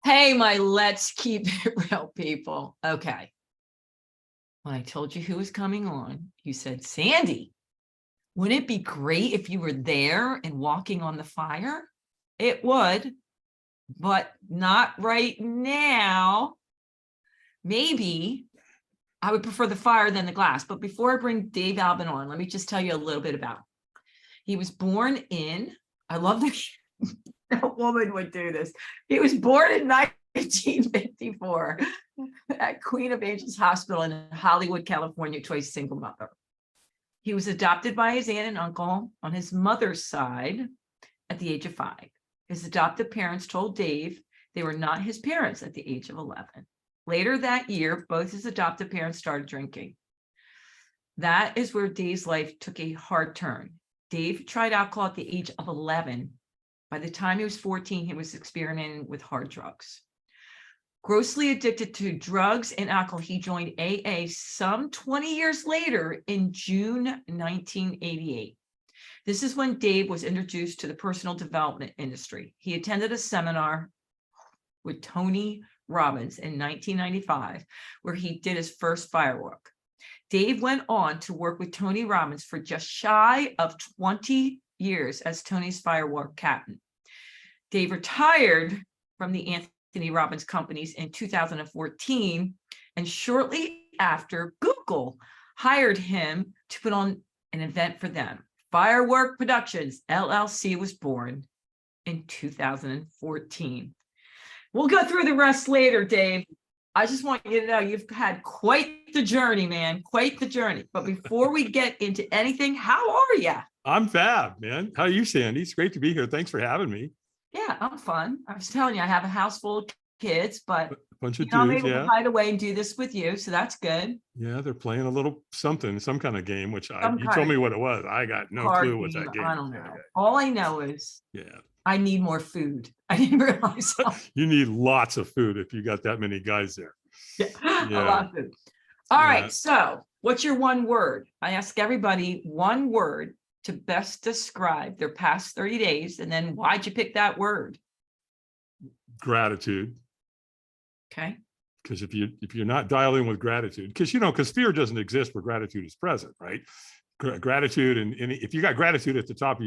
Hey, my let's keep it real people. Okay. When I told you who was coming on, you said, Sandy, wouldn't it be great if you were there and walking on the fire? It would, but not right now. Maybe I would prefer the fire than the glass. But before I bring Dave Albin on, let me just tell you a little bit about him. He was born in, I love that a woman would do this. He was born in 1954 at Queen of Angels Hospital in Hollywood, California, to a single mother. He was adopted by his aunt and uncle on his mother's side at the age of 5. His adoptive parents told Dave they were not his parents at the age of 11. Later that year, both his adoptive parents started drinking. That is where Dave's life took a hard turn. Dave tried alcohol at the age of 11. By the time he was 14, he was experimenting with hard drugs. Grossly addicted to drugs and alcohol, he joined AA some 20 years later in June 1988. This is when Dave was introduced to the personal development industry. He attended a seminar with Tony Robbins in 1995, where he did his first Firewalk. Dave went on to work with Tony Robbins for just shy of 20 years as Tony's Firewalk captain. Dave retired from the Anthony Robbins companies in 2014, and shortly after, Google hired him to put on an event for them. Firework Productions, LLC was born in 2014. We'll go through the rest later, Dave. I just want you to know you've had quite the journey, man, quite the journey. But before we get into anything, how are you? I'm fab, man. How are you, Sandy? It's great to be here. Thanks for having me. Yeah, I'm fun. I was telling you, I have a house full of kids, but bunch of I'm dudes, able yeah. to hide away and do this with you, so that's good. Yeah, they're playing a little something, some kind of game, which you told me what it was. I got no clue what that game. I don't know. All I know is yeah, I need more food. I didn't realize. You need lots of food if you got that many guys there. Yeah, a lot of food. All right, so what's your one word? I ask everybody one word to best describe their past 30 days, and then why'd you pick that word? Gratitude. Okay. Because if you're not dialing with gratitude, because fear doesn't exist where gratitude is present, right? Gratitude, and if you got gratitude at the top of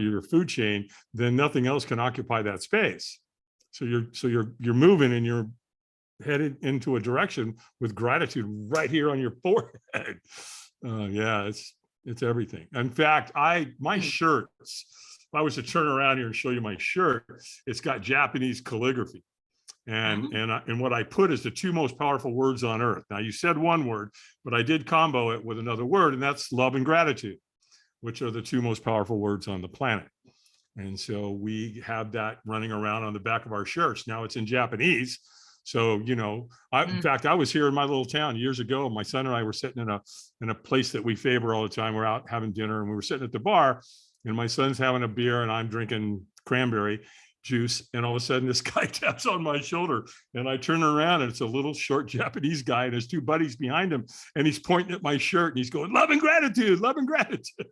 your food chain, then nothing else can occupy that space. So you're moving and you're headed into a direction with gratitude right here on your forehead. Yeah, it's everything. In fact, my shirts, if I was to turn around here and show you my shirt, it's got Japanese calligraphy. And what I put is the 2 most powerful words on earth. Now, you said one word, but I did combo it with another word, and that's love and gratitude, which are the 2 most powerful words on the planet. And so we have that running around on the back of our shirts. Now it's in Japanese. So, in fact, I was here in my little town years ago. My son and I were sitting in a place that we favor all the time. We're out having dinner, and we were sitting at the bar, and my son's having a beer and I'm drinking cranberry juice. And all of a sudden this guy taps on my shoulder, and I turn around, and it's a little short Japanese guy and his 2 buddies behind him. And he's pointing at my shirt and he's going, love and gratitude, love and gratitude.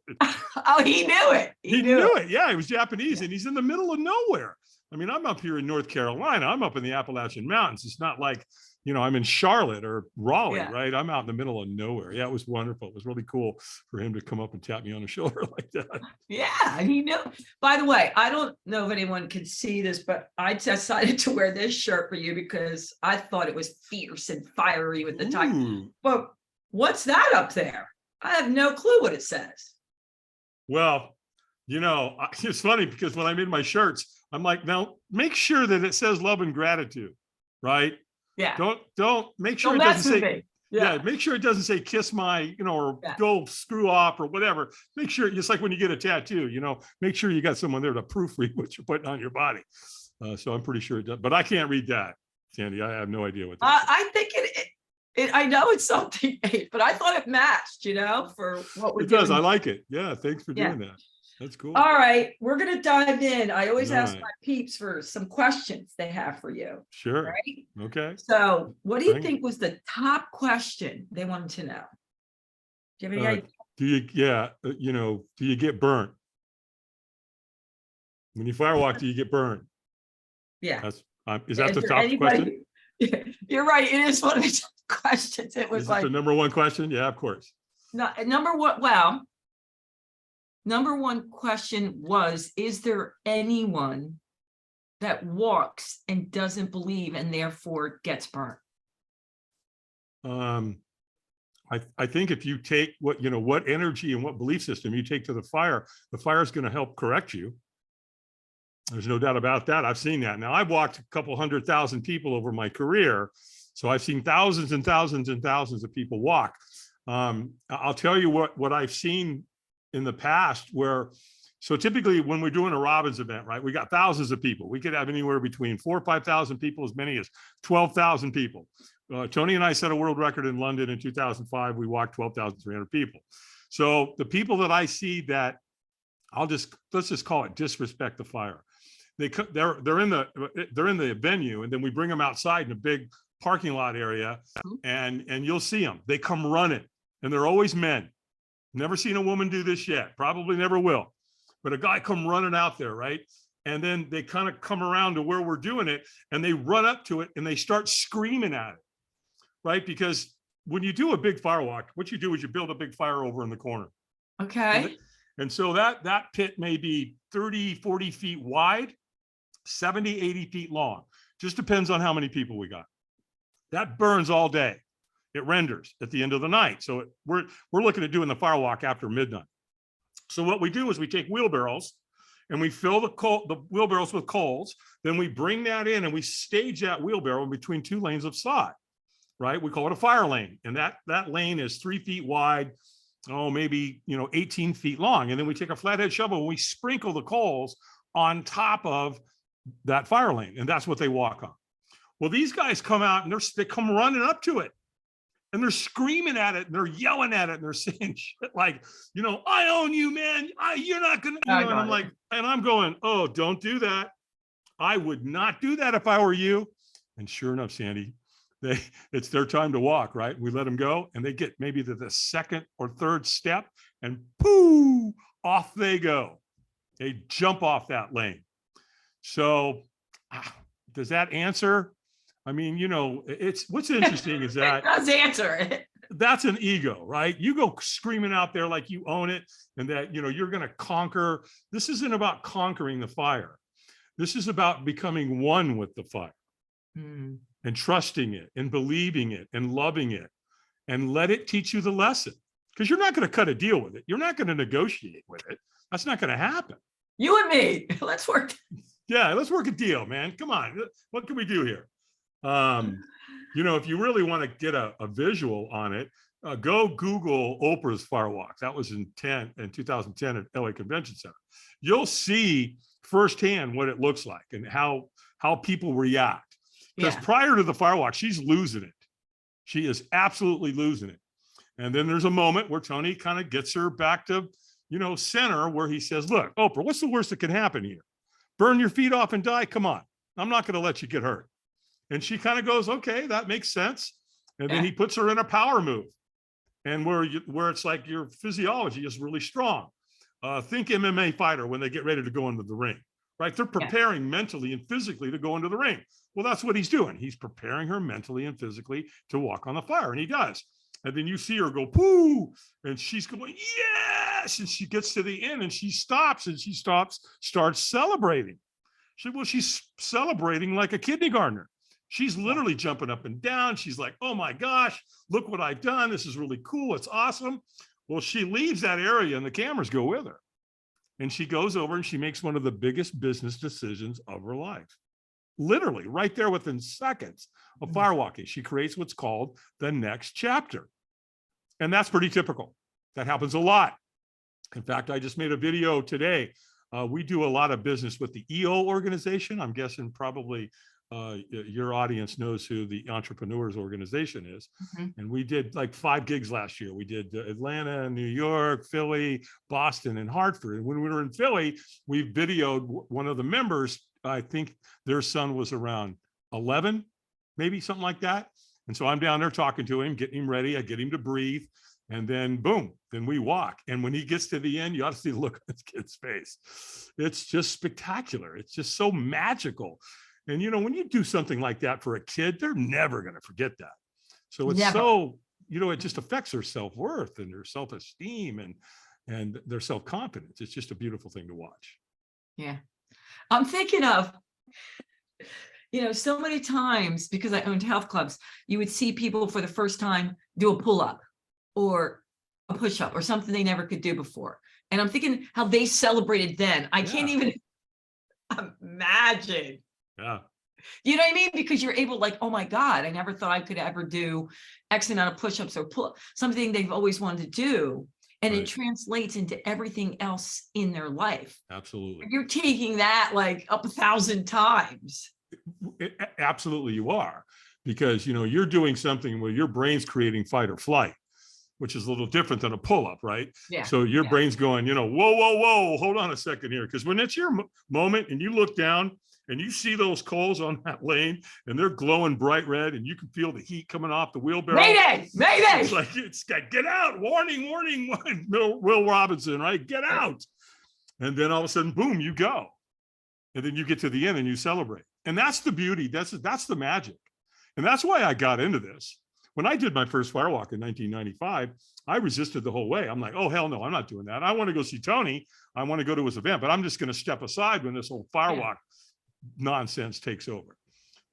Oh, he knew it. He knew it. Yeah, he was Japanese, and he's in the middle of nowhere. I mean, I'm up here in North Carolina. I'm up in the Appalachian Mountains. It's not like, I'm in Charlotte or Raleigh, right? I'm out in the middle of nowhere. Yeah, it was wonderful. It was really cool for him to come up and tap me on the shoulder like that. Yeah, he knew. By the way, I don't know if anyone can see this, but I decided to wear this shirt for you because I thought it was fierce and fiery with the tie. But what's that up there? I have no clue what it says. Well, it's funny because when I made my shirts, I'm like, now make sure that it says love and gratitude, right? Yeah. Don't make sure it doesn't say, make sure it doesn't say kiss my, or go screw off or whatever. Make sure, just like when you get a tattoo, make sure you got someone there to proofread what you're putting on your body. So I'm pretty sure it does, but I can't read that, Sandy. I have no idea what that is. I think I know it's something, but I thought it matched, for what we're doing. It does. I like it. Yeah. Thanks for doing that. That's cool. All right. We're going to dive in. I always ask my peeps for some questions they have for you. Sure. Right? Okay. So what do you think was the top question they wanted to know? Do you have any idea? Do you get burnt? When you firewalk, do you get burned? Yeah. Is that Is the there top question? anybody? You're right. It is one of the top questions. It was Is it the like number one question? Yeah, of course. number one. Well, number one question was, is there anyone that walks and doesn't believe and therefore gets burnt? I think if you take what energy and what belief system you take to the fire is going to help correct you. There's no doubt about that. I've seen that. Now, I've walked a couple 100,000 people over my career, so I've seen thousands and thousands and thousands of people walk. I'll tell you what I've seen in the past so typically when we're doing a Robbins event, right, we got thousands of people. We could have anywhere between 4,000 or 5,000 people, as many as 12,000 people. Tony and I set a world record in London in 2005. We walked 12,300 people. So the people that I see that let's just call it disrespect the fire. They're in the venue, and then we bring them outside in a big parking lot area, and you'll see them. They come running, and they're always men. Never seen a woman do this yet. Probably never will. But a guy come running out there, right? And then they kind of come around to where we're doing it, and they run up to it and they start screaming at it, right? Because when you do a big firewalk, what you do is you build a big fire over in the corner. Okay. And so that pit may be 30, 40 feet wide, 70, 80 feet long. Just depends on how many people we got. That burns all day. It renders at the end of the night. So we're looking at doing the firewalk after midnight. So what we do is we take wheelbarrows and we fill the wheelbarrows with coals. Then we bring that in and we stage that wheelbarrow in between two lanes of sod, right? We call it a fire lane. And that lane is 3 feet wide, maybe 18 feet long. And then we take a flathead shovel and we sprinkle the coals on top of that fire lane. And that's what they walk on. Well, these guys come out and they come running up to it. And they're screaming at it, and they're yelling at it, and they're saying shit like, I own you, man. You're not gonna, and I'm like, and I'm going, oh, don't do that. I would not do that if I were you. And sure enough, Sandy, it's their time to walk, right? We let them go, and they get maybe to the second or third step, and pooh, off they go. They jump off that lane. So, does that answer? I mean, it's what's interesting is that Let's answer it. That's an ego, right? You go screaming out there like you own it and that, you're going to conquer. This isn't about conquering the fire. This is about becoming one with the fire and trusting it and believing it and loving it and let it teach you the lesson, because you're not going to cut a deal with it. You're not going to negotiate with it. That's not going to happen. You and me, let's work. Yeah, let's work a deal, man. Come on. What can we do here? If you really want to get a visual on it, go Google Oprah's Firewalk. That was in 2010 at LA Convention Center. You'll see firsthand what it looks like and how people react. Because prior to the Firewalk, she's losing it. She is absolutely losing it. And then there's a moment where Tony kind of gets her back to, center, where he says, look, Oprah, what's the worst that can happen here? Burn your feet off and die? Come on. I'm not going to let you get hurt. And she kind of goes, okay, that makes sense. And then he puts her in a power move, and where it's like your physiology is really strong. Think MMA fighter when they get ready to go into the ring, right? They're preparing mentally and physically to go into the ring. Well, that's what he's doing. He's preparing her mentally and physically to walk on the fire, and he does. And then you see her go, poo, and she's going, yes. And she gets to the end and she stops starts celebrating. She's celebrating like a kindergartner. She's literally jumping up and down. She's like, oh my gosh, look what I've done. This is really cool. It's awesome. Well, she leaves that area and the cameras go with her. And she goes over and she makes one of the biggest business decisions of her life. Literally right there within seconds of firewalking, she creates what's called the next chapter. And that's pretty typical. That happens a lot. In fact, I just made a video today. We do a lot of business with the EO organization. I'm guessing probably your audience knows who the Entrepreneurs Organization is. And we did like 5 gigs last year. We did Atlanta, New York, Philly, Boston, and Hartford. And when we were in Philly, we videoed one of the members. I think their son was around 11, maybe something like that. And so I'm down there talking to him, getting him ready. I get him to breathe. And then boom, then we walk. And when he gets to the end, you ought to see the look on this kid's face. It's just spectacular. It's just so magical. And, when you do something like that for a kid, they're never going to forget that. So it's Never. so, it just affects their self-worth and their self-esteem and their self-confidence. It's just a beautiful thing to watch. Yeah. I'm thinking of, so many times, because I owned health clubs, you would see people for the first time do a pull-up or a push-up or something they never could do before. And I'm thinking how they celebrated then. I can't even imagine. Yeah. You know what I mean? Because you're able, like, oh my God, I never thought I could ever do X amount of push-ups or pull something they've always wanted to do. And it translates into everything else in their life. Absolutely. You're taking that like up 1,000 times. Absolutely, you are, because you're doing something where your brain's creating fight or flight, which is a little different than a pull-up, right? Yeah. So your brain's going, whoa, hold on a second here, because when it's your moment and you look down and you see those coals on that lane and they're glowing bright red and you can feel the heat coming off the wheelbarrow. Mayday! It's like, get out, warning, Will Robinson, right? Get out. And then all of a sudden, boom, you go. And then you get to the end and you celebrate. And that's the beauty. That's the magic. And that's why I got into this. When I did my first Firewalk in 1995, I resisted the whole way. I'm like, oh, hell no, I'm not doing that. I want to go see Tony. I want to go to his event, but I'm just going to step aside when this whole Firewalk nonsense takes over.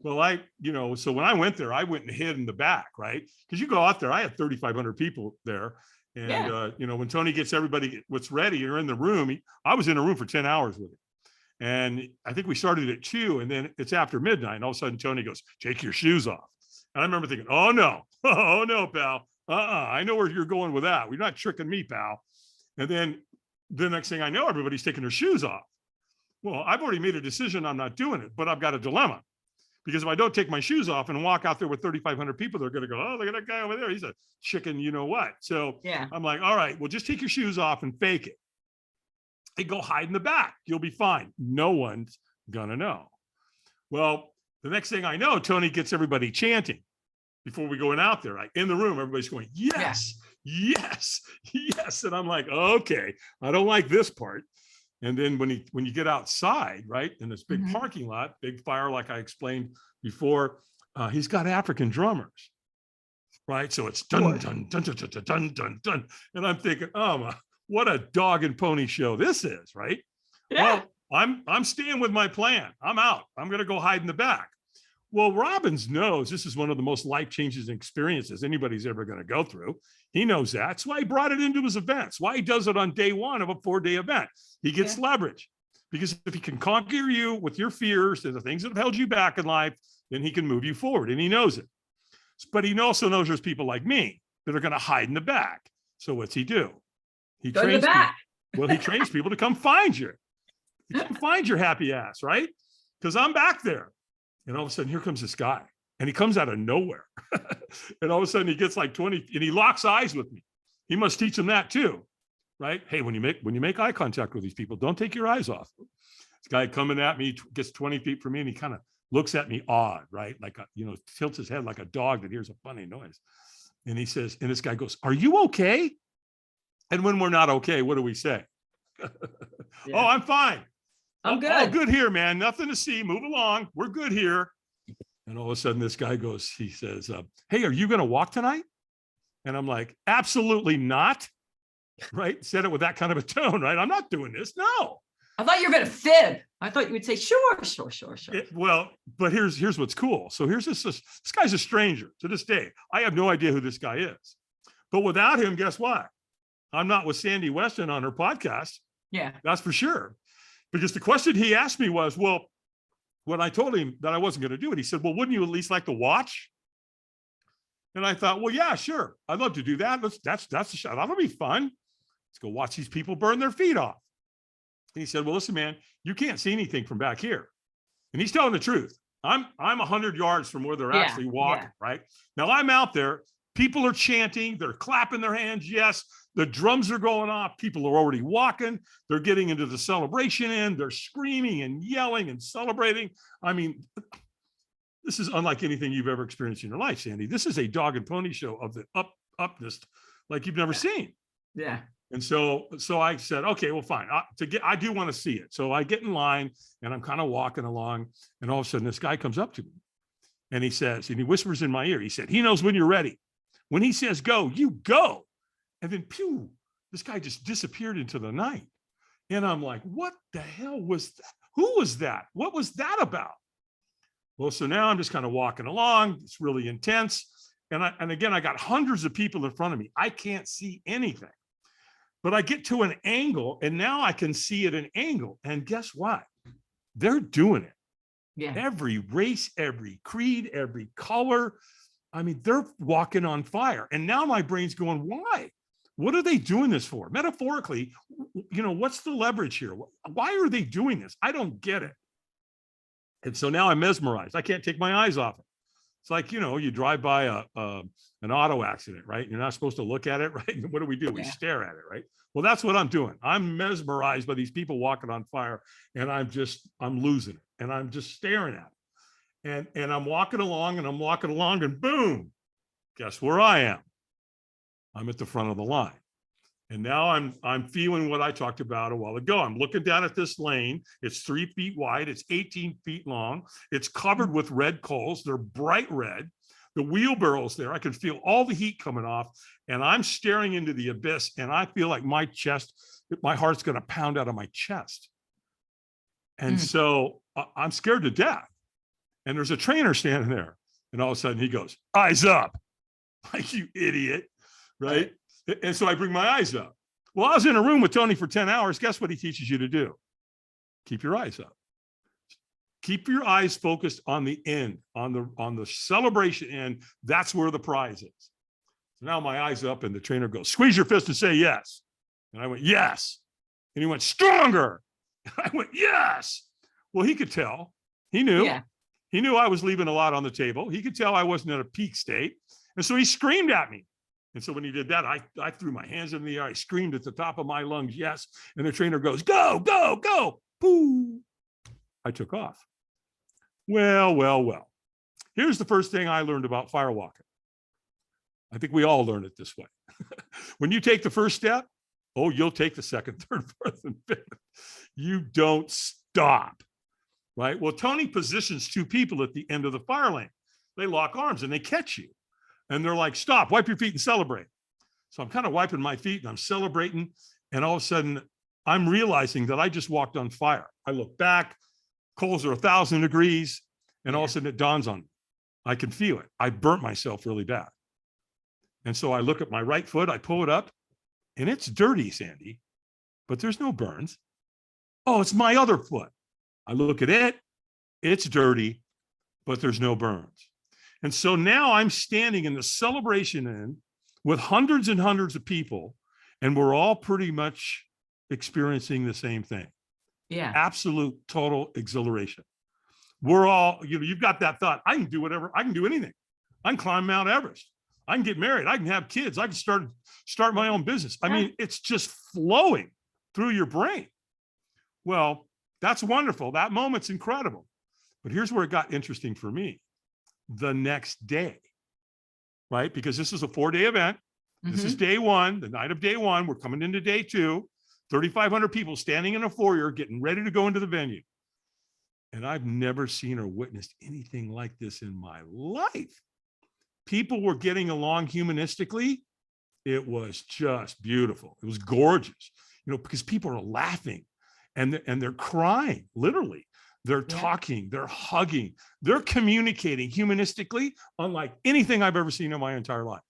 Well, so when I went there, I went and hid in the back, right? Because you go out there, I had 3,500 people there. And, when Tony gets everybody what's ready, you're in the room. I was in a room for 10 hours with him. And I think we started at 2 and then it's after midnight. And all of a sudden, Tony goes, take your shoes off. And I remember thinking, oh no, pal. I know where you're going with that. You're not tricking me, pal. And then the next thing I know, everybody's taking their shoes off. Well, I've already made a decision. I'm not doing it, but I've got a dilemma. Because if I don't take my shoes off and walk out there with 3,500 people, they're going to go, oh, look at that guy over there. He's a chicken, you know what? So I'm like, all right, well, just take your shoes off and fake it. Hey, go hide in the back. You'll be fine. No one's going to know. Well, the next thing I know, Tony gets everybody chanting before we going out there. Like in the room, everybody's going, yes, yes, yes. And I'm like, okay, I don't like this part. And then when you get outside, right, in this big parking lot, big fire, like I explained before, he's got African drummers, right? So it's dun, dun, dun, dun, dun, dun, dun, dun. And I'm thinking, oh, what a dog and pony show this is, right? Yeah. Well, I'm staying with my plan. I'm out. I'm going to go hide in the back. Well, Robbins knows this is one of the most life-changing experiences anybody's ever going to go through. He knows that. That's why he brought it into his events. Why he does it on day one of a 4-day event. He gets leverage, because if he can conquer you with your fears and the things that have held you back in life, then he can move you forward, and he knows it. But he also knows there's people like me that are going to hide in the back. So what's he do? He trains people. Well, he trains people to come find you. Come find your happy ass, right? Because I'm back there. And all of a sudden, here comes this guy. And he comes out of nowhere. And all of a sudden, he gets like 20, and he locks eyes with me. He must teach them that too, right? Hey, when you make eye contact with these people, don't take your eyes off. This guy coming at me gets 20 feet from me, and he kind of looks at me odd, right? Like, tilts his head like a dog that hears a funny noise. And he says, and this guy goes, are you okay? And when we're not okay, what do we say? Oh, I'm fine. I'm good. All good here, man. Nothing to see. Move along. We're good here. And all of a sudden, this guy goes, he says, hey, are you going to walk tonight? And I'm like, absolutely not. Right? Said it with that kind of a tone, right? I'm not doing this. No. I thought you were going to fib. I thought you would say, sure. Well, but here's what's cool. So here's this guy's a stranger to this day. I have no idea who this guy is. But without him, guess what? I'm not with Sandy Weston on her podcast. Yeah. That's for sure. Because the question he asked me was, well, when I told him that I wasn't going to do it, he said, well, wouldn't you at least like to watch? And I thought, well, yeah, sure. I'd love to do that. That's a shot. That'll be fun. Let's go watch these people burn their feet off. And he said, well, listen, man, you can't see anything from back here. And he's telling the truth. I'm 100 yards from where they're actually walking, right? Now I'm out there. People are chanting. They're clapping their hands. Yes. The drums are going off. People are already walking. They're getting into the celebration end. They're screaming and yelling and celebrating. I mean, this is unlike anything you've ever experienced in your life, Sandy. This is a dog and pony show of the upness like you've never seen. Yeah. And so I said, okay, well, fine. I do want to see it. So I get in line and I'm kind of walking along, and all of a sudden this guy comes up to me and he says, and he whispers in my ear, he said, he knows when you're ready. When he says go, you go. And then pew, this guy just disappeared into the night. And I'm like, what the hell was that? Who was that? What was that about? Well, so now I'm just kind of walking along. It's really intense. And again, I got hundreds of people in front of me. I can't see anything. But I get to an angle, and now I can see at an angle. And guess what? They're doing it. Yeah. Every race, every creed, every color. I mean, they're walking on fire. And now my brain's going, why? What are they doing this for? Metaphorically, what's the leverage here? Why are they doing this? I don't get it. And so now I'm mesmerized. I can't take my eyes off it. It's like, you drive by an auto accident, right? You're not supposed to look at it, right? What do? We stare at it, right? Well, that's what I'm doing. I'm mesmerized by these people walking on fire, and I'm losing it, and I'm just staring at it. And I'm walking along, and boom, guess where I am? I'm at the front of the line. And now I'm feeling what I talked about a while ago. I'm looking down at this lane. It's 3 feet wide. It's 18 feet long. It's covered with red coals. They're bright red. The wheelbarrow's there. I can feel all the heat coming off. And I'm staring into the abyss. And I feel like my heart's going to pound out of my chest. And so I'm scared to death. And there's a trainer standing there. And all of a sudden he goes, eyes up. Like, you idiot. Right? And so I bring my eyes up. Well, I was in a room with Tony for 10 hours. Guess what he teaches you to do? Keep your eyes up. Keep your eyes focused on the end, on the celebration end. That's where the prize is. So now my eyes up, and the trainer goes, squeeze your fist and say yes. And I went, yes. And he went, stronger. And I went, yes. Well, he could tell. He knew. Yeah. He knew I was leaving a lot on the table. He could tell I wasn't in a peak state. And so he screamed at me. And so when he did that, I threw my hands in the air. I screamed at the top of my lungs, yes. And the trainer goes, go, go, go. Boo. I took off. Well. Here's the first thing I learned about firewalking. I think we all learn it this way. When you take the first step, you'll take the second, third, fourth, and fifth. You don't stop, right? Well, Tony positions 2 people at the end of the fire lane. They lock arms and they catch you. And they're like, stop, wipe your feet and celebrate. So I'm kind of wiping my feet and I'm celebrating. And all of a sudden, I'm realizing that I just walked on fire. I look back, coals are 1,000 degrees. And all of a sudden it dawns on me. I can feel it. I burnt myself really bad. And so I look at my right foot, I pull it up, and it's dirty, Sandy, but there's no burns. Oh, it's my other foot. I look at it, it's dirty, but there's no burns. And so now I'm standing in the celebration end with hundreds and hundreds of people, and we're all pretty much experiencing the same thing. Yeah. Absolute total exhilaration. We're all, you've got that thought, I can do whatever, I can do anything. I can climb Mount Everest. I can get married. I can have kids. I can start my own business. I mean, it's just flowing through your brain. Well, that's wonderful. That moment's incredible. But here's where it got interesting for me. The next day, right? Because this is a 4-day event. This is day 1, the night of day 1. We're coming into day 2, 3,500 people standing in a foyer, getting ready to go into the venue. And I've never seen or witnessed anything like this in my life. People were getting along humanistically. It was just beautiful. It was gorgeous, because people are laughing and they're crying, literally. They're talking, they're hugging, they're communicating humanistically, unlike anything I've ever seen in my entire life.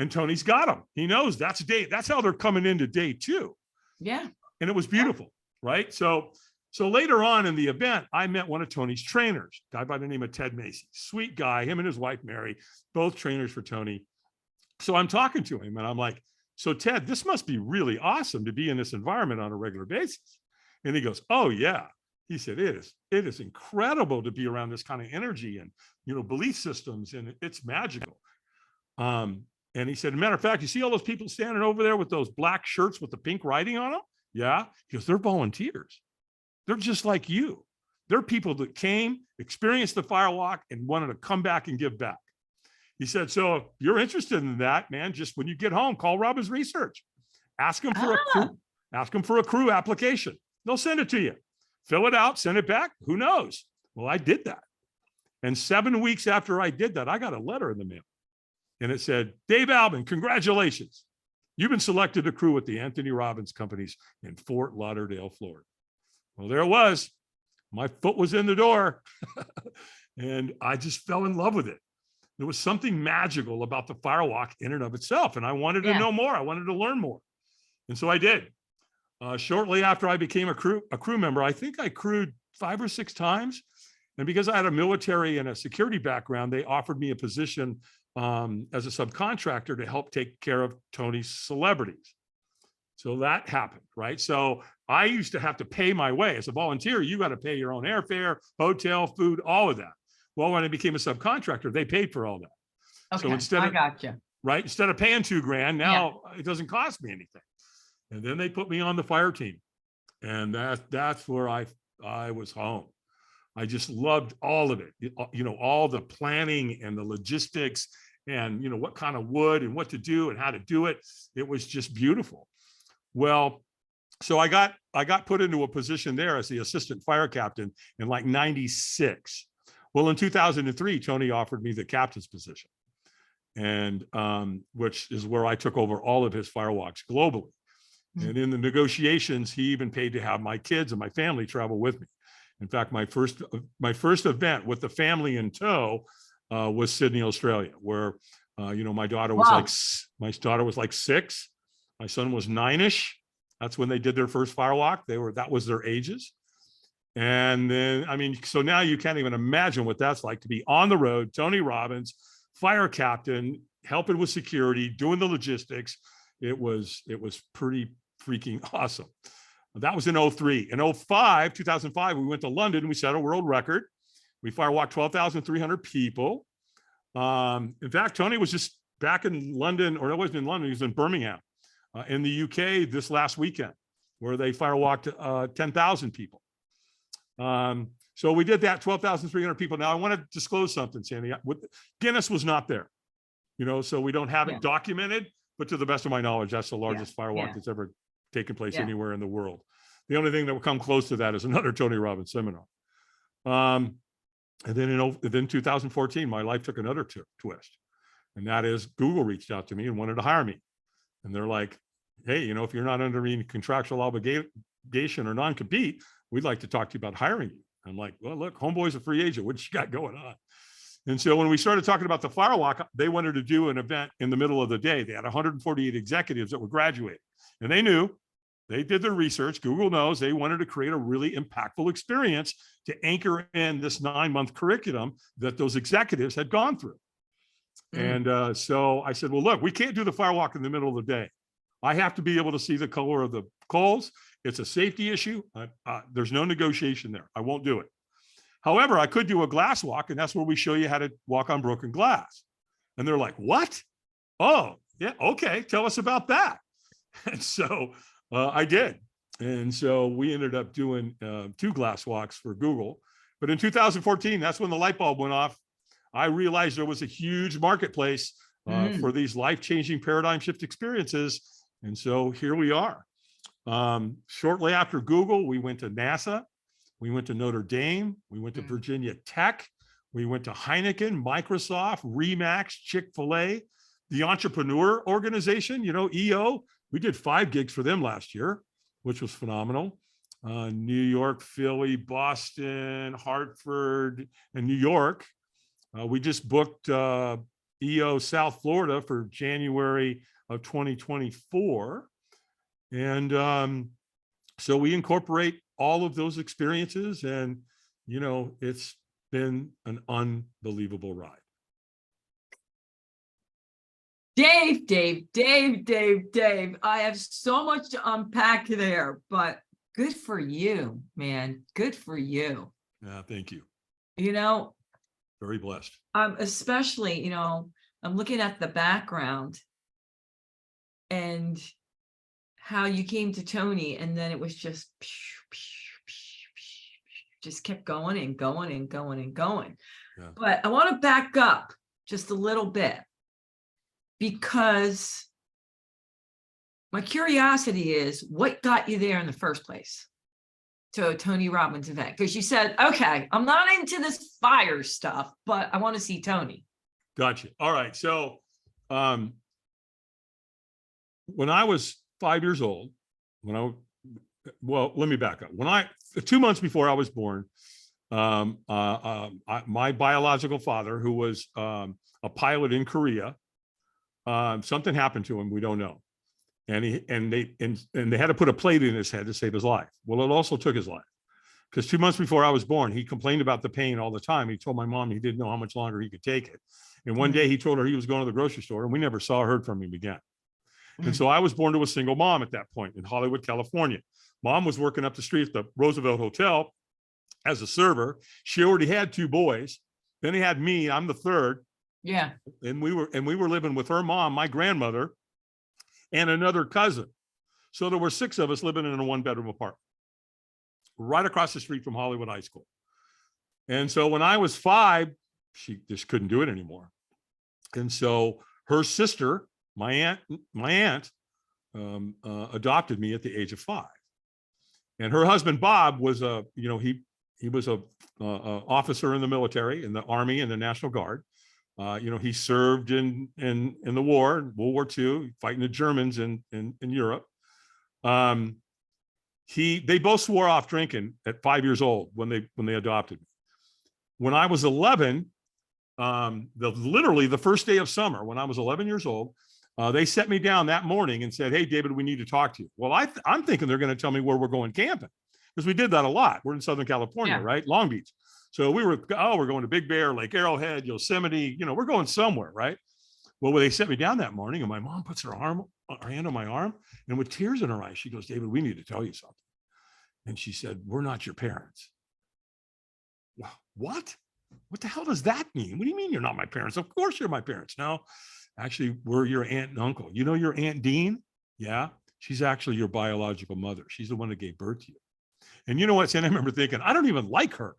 And Tony's got them. He knows that's how they're coming into day 2. Yeah. And it was beautiful, right? So later on in the event, I met one of Tony's trainers, a guy by the name of Ted Macy. Sweet guy, him and his wife, Mary, both trainers for Tony. So I'm talking to him and I'm like, so Ted, this must be really awesome to be in this environment on a regular basis. And he goes, oh yeah. He said, it is incredible to be around this kind of energy and, belief systems, and it's magical. And he said, as a matter of fact, you see all those people standing over there with those black shirts with the pink writing on them? Yeah. He goes, they're volunteers. They're just like you. They're people that came, experienced the Firewalk, and wanted to come back and give back. He said, so if you're interested in that, man, just when you get home, call Robbins Research. Ask them for a crew. Ask them for a crew application. They'll send it to you. Fill it out, send it back. Who knows? Well, I did that. And 7 weeks after I did that, I got a letter in the mail. And it said, Dave Albin, congratulations. You've been selected to crew with the Anthony Robbins companies in Fort Lauderdale, Florida. Well, there it was. My foot was in the door. And I just fell in love with it. There was something magical about the Firewalk in and of itself. And I wanted to know more. I wanted to learn more. And so I did. Shortly after I became a crew member, I think I crewed 5 or 6 times. And because I had a military and a security background, they offered me a position as a subcontractor to help take care of Tony's celebrities. So that happened, right? So I used to have to pay my way. As a volunteer, you got to pay your own airfare, hotel, food, all of that. Well, when I became a subcontractor, they paid for all that. Okay, so instead I of, gotcha. Right, instead of paying $2,000, now it doesn't cost me anything. And then they put me on the fire team. And that's where I was home. I just loved all of it. You know, all the planning and the logistics and, you know, what kind of wood and what to do and how to do it. It was just beautiful. Well, so I got put into a position there as the assistant fire captain in like 96. Well, in 2003, Tony offered me the captain's position, and which is where I took over all of his firewalks globally. And in the negotiations, he even paid to have my kids and my family travel with me. In fact, my first event with the family in tow was Sydney, Australia, where you know, my daughter was like 6, my son was 9-ish. That's when they did their first Firewalk. That was their ages. And then, I mean, so now you can't even imagine what that's like to be on the road, Tony Robbins, fire captain, helping with security, doing the logistics. It was pretty freaking awesome. That was in 03. In 2005, we went to London and we set a world record. We firewalked 12,300 people. In fact, Tony was just back in London, or it wasn't in London, he was in Birmingham, in the UK this last weekend, where they firewalked 10,000 people. So we did that, 12,300 people. Now I want to disclose something, Sandy. Guinness was not there, you know, so we don't have it documented, but to the best of my knowledge, that's the largest firewalk that's ever taken place anywhere in the world. The only thing that will come close to that is another Tony Robbins seminar. And then in 2014, my life took another twist. And that is Google reached out to me and wanted to hire me. And they're like, hey, you know, if you're not under any contractual obligation or non-compete, we'd like to talk to you about hiring you. I'm like, well, look, homeboy's a free agent. What you got going on? And so when we started talking about the Firewalk, they wanted to do an event in the middle of the day. They had 148 executives that were graduating. And they knew, they did their research. Google knows they wanted to create a really impactful experience to anchor in this 9-month curriculum that those executives had gone through. And so I said, well, look, we can't do the Firewalk in the middle of the day. I have to be able to see the color of the coals. It's a safety issue. There's no negotiation there. I won't do it. However, I could do a glass walk, and that's where we show you how to walk on broken glass. And they're like, what? Oh, yeah, okay, tell us about that. And so I did. And so we ended up doing 2 glass walks for Google. But in 2014, that's when the light bulb went off. I realized there was a huge marketplace for these life-changing paradigm shift experiences. And so here we are. Shortly after Google, we went to NASA, we went to Notre Dame, we went to Virginia Tech, we went to Heineken, Microsoft, Remax, Chick-fil-A, the Entrepreneur Organization, you know, EO. We did 5 gigs for them last year, which was phenomenal. New York, Philly, Boston, Hartford, and New York. We just booked EO South Florida for January of 2024. And so we incorporate all of those experiences, and, you know, it's been an unbelievable ride. Dave, I have so much to unpack there, but good for you, man. Good for you. Yeah, thank you. You know, very blessed. Especially, you know, I'm looking at the background and how you came to Tony, and then it was just kept going and going and going and going. Yeah. But I want to back up just a little bit, because My curiosity is what got you there in the first place to a Tony Robbins event? Because you said, okay, I'm not into this fire stuff, but I want to see Tony. Gotcha. All right. So when I was 5 years old, well, let me back up. 2 months before I was born, my biological father, who was a pilot in Korea, something happened to him. We don't know. And they had to put a plate in his head to save his life. Well, it also took his life, because 2 months before I was born, he complained about the pain all the time. He told my mom he didn't know how much longer he could take it. And one day he told her he was going to the grocery store, and we never saw or heard from him again. And so I was born to a single mom at that point in Hollywood, California. Mom was working up the street at the Roosevelt Hotel as a server. She already had 2 boys. Then he had me. I'm the third. Yeah. And we were living with her mom, my grandmother, and another cousin. So there were 6 of us living in a 1-bedroom apartment right across the street from Hollywood High School. And so when I was 5, she just couldn't do it anymore. And so her sister, my aunt, adopted me at the age of 5. And her husband, Bob, was he was a officer in the military, in the Army and the National Guard. He served in the war, World War II, fighting the Germans in Europe. They both swore off drinking at 5 years old when they adopted me. When I was 11, literally the first day of summer, when I was 11 years old, they set me down that morning and said, "Hey, David, we need to talk to you." Well, I'm thinking they're going to tell me where we're going camping, because we did that a lot. We're in Southern California, right? Long Beach. So we're going to Big Bear, Lake Arrowhead, Yosemite, we're going somewhere, right? Well, they set me down that morning, and my mom puts her hand on my arm, and with tears in her eyes, she goes, "David, we need to tell you something." And she said, "We're not your parents." Well, what? What the hell does that mean? What do you mean you're not my parents? Of course you're my parents. No, actually, we're your aunt and uncle. You know your Aunt Dean? Yeah, she's actually your biological mother. She's the one that gave birth to you. And you know what? And I remember thinking, I don't even like her,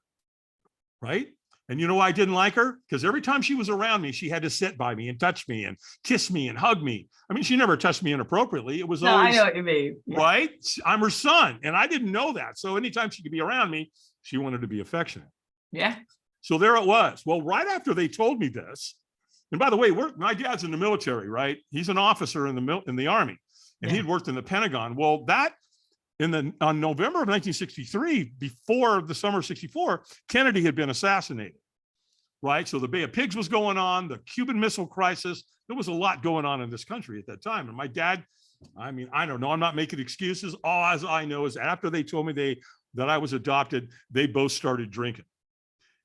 right? And you know why I didn't like her? Because every time she was around me, she had to sit by me and touch me and kiss me and hug me. I mean, she never touched me inappropriately. It was always, I know what you mean. Yeah. Right? I'm her son, and I didn't know that. So anytime she could be around me, she wanted to be affectionate. Yeah. So there it was. Well, right after they told me this, and by the way, my dad's in the military, right? He's an officer in the Army, and he had worked in the Pentagon. Well, on November of 1963, before the summer of 64, Kennedy had been assassinated, right? So the Bay of Pigs was going on, the Cuban Missile Crisis. There was a lot going on in this country at that time. And my dad, I mean, I don't know. I'm not making excuses. All as I know is after they told me that I was adopted, they both started drinking.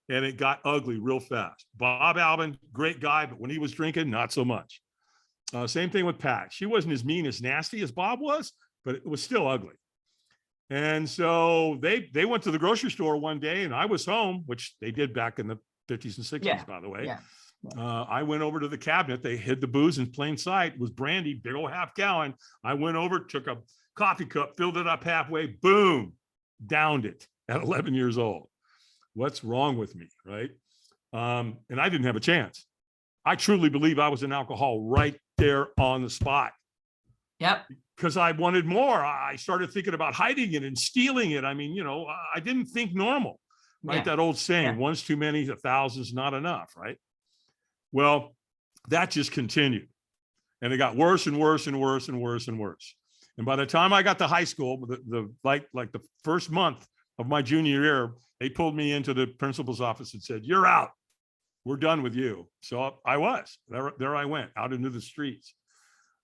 And it got ugly real fast. Bob Albin, great guy, but when he was drinking, not so much. Same thing with Pat. She wasn't as mean, as nasty as Bob was, but it was still ugly. And so they went to the grocery store one day, and I was home, which they did back in the 50s and 60s, by the way. Yeah. I went over to the cabinet. They hid the booze in plain sight. It was brandy, big old half gallon. I went over, took a coffee cup, filled it up halfway, boom, downed it at 11 years old. What's wrong with me, right? And I didn't have a chance. I truly believe I was an alcohol right there on the spot. Yep. Because I wanted more. I started thinking about hiding it and stealing it. I mean, I didn't think normal, right? Yeah. That old saying, one's too many, 1,000's not enough, right? Well, that just continued. And it got worse and worse and worse and worse and worse. And by the time I got to high school, like the first month of my junior year, they pulled me into the principal's office and said, "You're out. We're done with you." So I was. There I went out into the streets.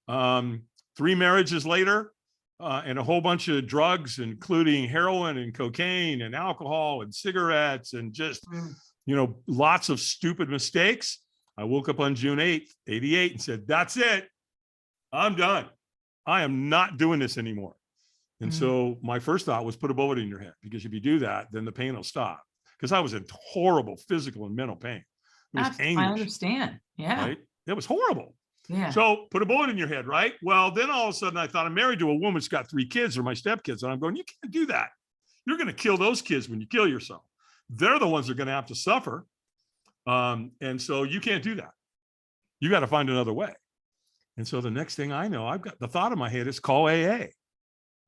3 marriages later, and a whole bunch of drugs, including heroin and cocaine and alcohol and cigarettes and just, lots of stupid mistakes. I woke up on June 8th, 88 and said, "That's it. I'm done. I am not doing this anymore." And so my first thought was put a bullet in your head, because if you do that, then the pain will stop. Because I was in horrible physical and mental pain. It was anguish. I understand. Yeah. Right? It was horrible. Yeah. So put a bullet in your head, right? Well, then all of a sudden I thought, I'm married to a woman who's got 3 kids, or my stepkids. And I'm going, you can't do that. You're going to kill those kids when you kill yourself. They're the ones that are going to have to suffer. And so you can't do that. You got to find another way. And so the next thing I know, I've got the thought in my head is call AA.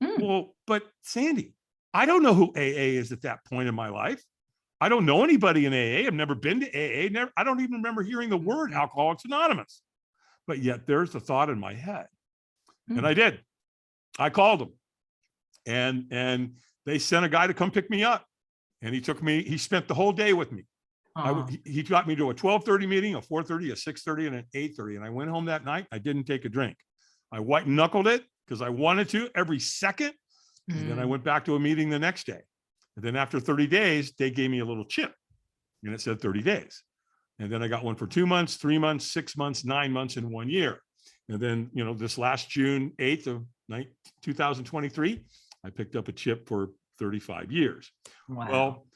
Well, but Sandy, I don't know who AA is at that point in my life. I don't know anybody in AA. I've never been to AA. I don't even remember hearing the word Alcoholics Anonymous. But yet there's the thought in my head. And I did. I called them. And they sent a guy to come pick me up. And he spent the whole day with me. He got me to a 12:30 meeting, a 4:30, a 6:30, and an 8:30. And I went home that night. I didn't take a drink. I white knuckled it because I wanted to every second. And then I went back to a meeting the next day. And then after 30 days, they gave me a little chip and it said 30 days. And then I got one for 2 months, 3 months, 6 months, 9 months, and 1 year. And then, this last June 8th of 2023, I picked up a chip for 35 years. Wow. Well,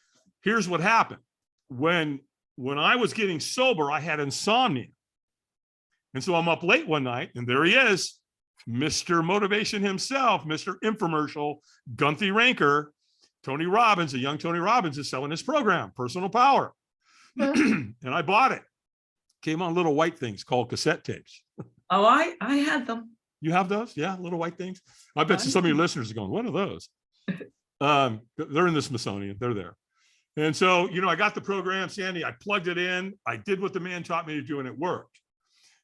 here's what happened. When I was getting sober, I had insomnia. And so I'm up late one night and there he is, Mr. Motivation himself, Mr. Infomercial, Gunthy Ranker, Tony Robbins, a young Tony Robbins is selling his program, Personal Power. And I bought it. Came on little white things called cassette tapes. Oh, I had them. You have those? Yeah, little white things. I bet some of your listeners are going, what are those? They're in the Smithsonian. They're there. And so, I got the program, Sandy. I plugged it in. I did what the man taught me to do, and it worked.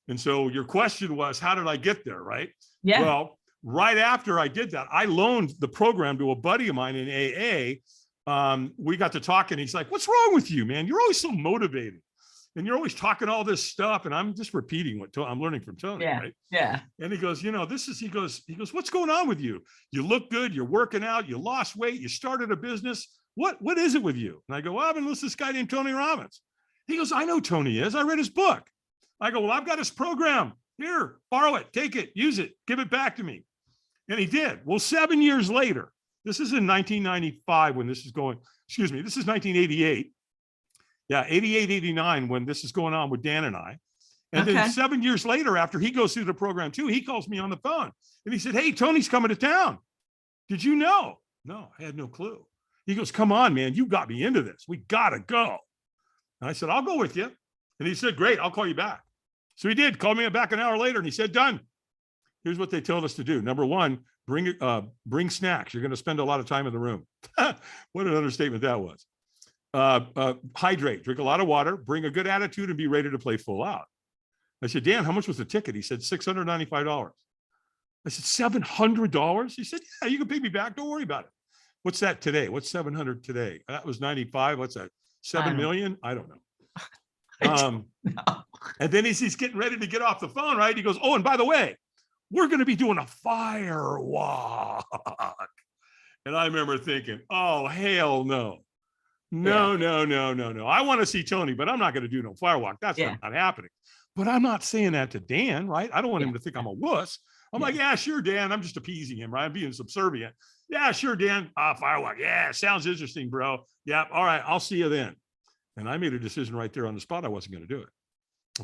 And so your question was, how did I get there, right? Yeah. Well, right after I did that, I loaned the program to a buddy of mine in AA. We got to talking. He's like, what's wrong with you, man? You're always so motivated. And you're always talking all this stuff. And I'm just repeating what I'm learning from Tony, right? Yeah. And he goes, he goes, what's going on with you? You look good. You're working out. You lost weight. You started a business. What is it with you? And I go, well, I've been listening to this guy named Tony Robbins. He goes, I know Tony is. I read his book. I go, well, I've got his program. Here, borrow it, take it, use it, give it back to me. And he did. Well, 7 years later, this is in 1995 when this is going, this is 1988. Yeah, 88, 89 when this is going on with Dan and I. And then 7 years later, after he goes through the program too, he calls me on the phone and he said, hey, Tony's coming to town. Did you know? No, I had no clue. He goes, come on, man, you got me into this. We got to go. And I said, I'll go with you. And he said, great, I'll call you back. So he did, called me back an hour later and he said, done. Here's what they told us to do. Number one, bring snacks. You're going to spend a lot of time in the room. What an understatement that was. Hydrate, drink a lot of water, bring a good attitude and be ready to play full out. I said, Dan, how much was the ticket? He said, $695. I said, $700? He said, yeah, you can pay me back. Don't worry about it. What's that today? What's 700 today? That was 95. What's that? 7 million? I don't know. And then he's getting ready to get off the phone, right? He goes, oh, and by the way, we're going to be doing a Firewalk. And I remember thinking, oh, hell no. No. I want to see Tony, but I'm not going to do no Firewalk. That's not happening. But I'm not saying that to Dan, right? I don't want him to think I'm a wuss. I'm like, yeah, sure, Dan. I'm just appeasing him, right? I'm being subservient. Yeah, sure, Dan. Firewalk. Yeah, sounds interesting, bro. Yeah, all right. I'll see you then. And I made a decision right there on the spot. I wasn't going to do it.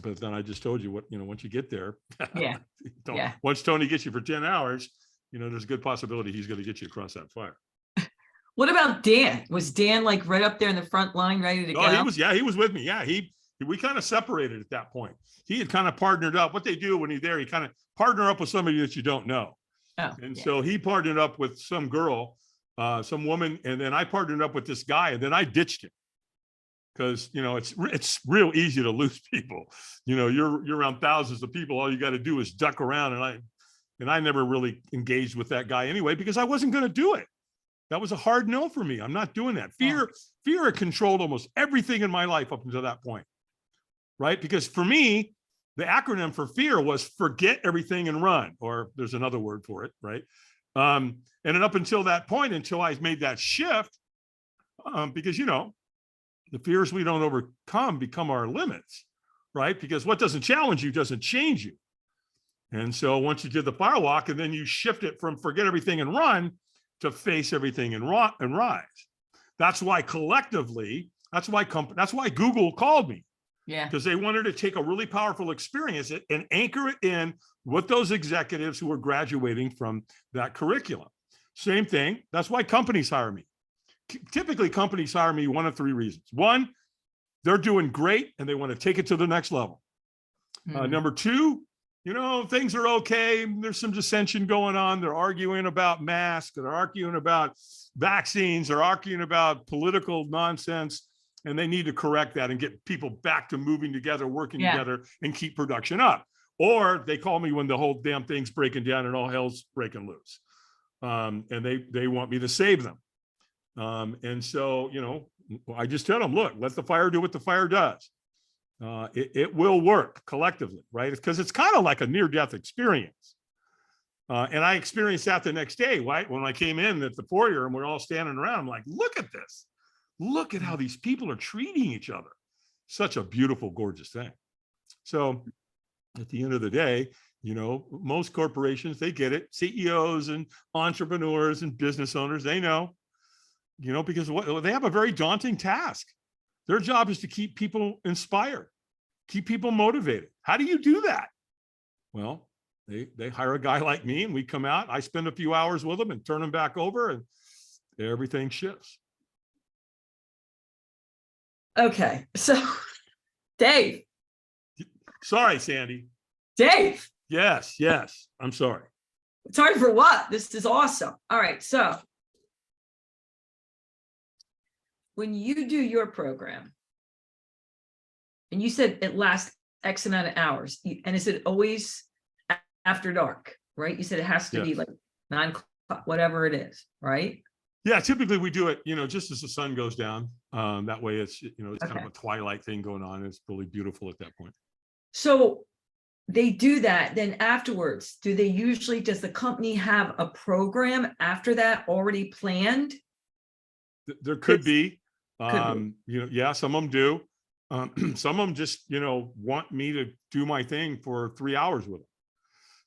But then I just told you what, once you get there, once Tony gets you for 10 hours, there's a good possibility he's going to get you across that fire. What about Dan? Was Dan like right up there in the front line, ready to go? He was with me. Yeah, we kind of separated at that point. He had kind of partnered up. What they do when you're there, you kind of partner up with somebody that you don't know. So he partnered up with some girl, some woman, and then I partnered up with this guy, and then I ditched him. Because it's real easy to lose people. You're around thousands of people. All you got to do is duck around, and I never really engaged with that guy anyway because I wasn't going to do it. That was a hard no for me. I'm not doing that. Fear had controlled almost everything in my life up until that point, right? Because for me, the acronym for fear was forget everything and run, or there's another word for it, right? And then up until that point, until I made that shift, because the fears we don't overcome become our limits, right? Because what doesn't challenge you doesn't change you. And so once you did the Firewalk and then you shift it from forget everything and run to face everything and rise. That's why collectively, that's why Google called me. Yeah. Because they wanted to take a really powerful experience and anchor it in with those executives who are graduating from that curriculum. Same thing. That's why companies hire me. Typically, companies hire me one of three reasons. One, they're doing great and they want to take it to the next level. Number two things are okay. There's some dissension going on. They're arguing about masks. They're arguing about vaccines. They're arguing about political nonsense. And they need to correct that and get people back to moving together, working together, and keep production up. Or they call me when the whole damn thing's breaking down and all hell's breaking loose. And they want me to save them. And so, I just tell them, look, let the fire do what the fire does. It will work collectively, right? Because it's kind of like a near-death experience. And I experienced that the next day, right? When I came in at the foyer and we're all standing around, I'm like, look at this. Look at how these people are treating each other. Such a beautiful, gorgeous thing. So at the end of the day, most corporations, they get it. CEOs and entrepreneurs and business owners, they know, because they have a very daunting task. Their job is to keep people inspired, keep people motivated. How do you do that? Well, they hire a guy like me and we come out, I spend a few hours with them and turn them back over and everything shifts. Okay. So Dave. Sorry, Sandy. Dave. Yes. I'm sorry. Sorry for what? This is awesome. All right. So when you do your program, and you said it lasts X amount of hours, and is it always after dark, right? You said it has to be like 9 o'clock, whatever it is, right? Yeah, typically we do it, just as the sun goes down. That way it's, it's Okay. kind of a twilight thing going on. It's really beautiful at that point. So they do that. Then afterwards, does the company have a program after that already planned? There could be, Could some of them do. Some of them just, want me to do my thing for 3 hours with them.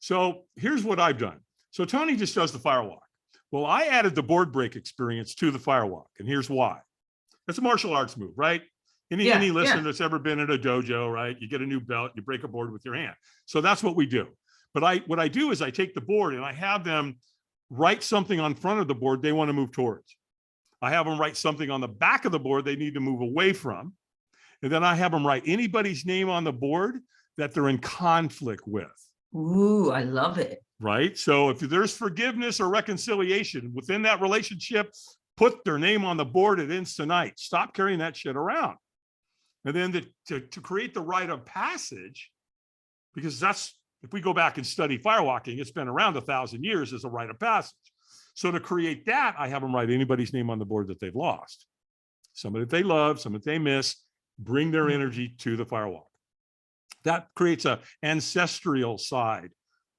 So here's what I've done. So Tony just does the Firewalk. Well, I added the board break experience to the Firewalk, and here's why. It's a martial arts move, right? Any listener that's ever been at a dojo, right? You get a new belt, you break a board with your hand. So that's what we do. But what I do is I take the board and I have them write something on front of the board they want to move towards. I have them write something on the back of the board they need to move away from. And then I have them write anybody's name on the board that they're in conflict with. Ooh, I love it. Right? So if there's forgiveness or reconciliation within that relationship, put their name on the board. It ends tonight. Stop carrying that shit around. And then to create the rite of passage, because if we go back and study firewalking, it's been around 1,000 years as a rite of passage. So to create that, I have them write anybody's name on the board that they've lost. Somebody that they love, somebody that they miss, bring their energy to the Firewalk. That creates an ancestral side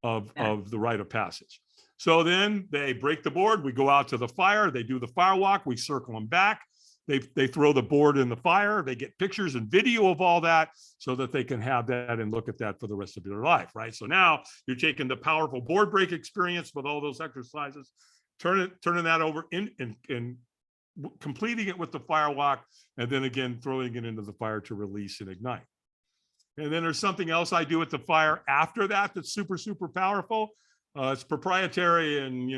of the rite of passage. So then they break the board. We go out to the fire. They do the Firewalk. We circle them back. They throw the board in the fire. They get pictures and video of all that so that they can have that and look at that for the rest of their life, right? So now you're taking the powerful board break experience with all those exercises, turning that over and completing it with the Firewalk, and then again throwing it into the fire to release and ignite. And then there's something else I do at the fire after that that's super, super powerful. It's proprietary, and